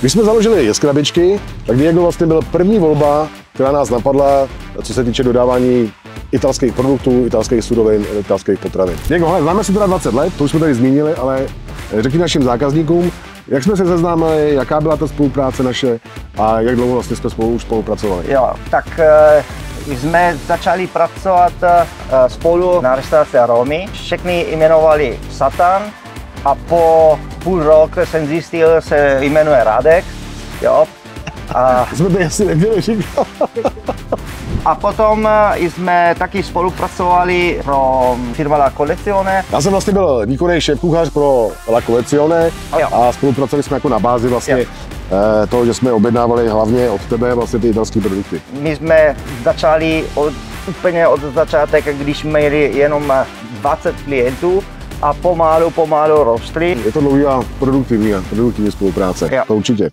Když jsme založili Skrabičky, tak Diego vlastně byl první volba, která nás napadla, co se týče dodávání italských produktů, italských surovin, italských potravin. Diego, hele, známe se teda 20 let, to už jsme tady zmínili, ale řekni našim zákazníkům, jak jsme se seznámili, jaká byla ta spolupráce naše a jak dlouho vlastně jsme už spolupracovali. Jo, tak jsme začali pracovat spolu na restauraci Romy. Všechny jmenovali Satan a po půl roku jsem zjistil, že se jmenuje Radek. Jo. A jsme to asi neměli říkat. A potom jsme taky spolupracovali pro firma La Collezione. Já jsem vlastně byl výkonný šéfkuchař pro La Collezione a spolupracovali jsme jako na bázi vlastně toho, že jsme objednávali hlavně od tebe vlastně ty italské produkty. My jsme začali úplně od začátek, když měli jenom 20 klientů a pomalu rostli. Je to dlouhá produktivní spolupráce, to určitě.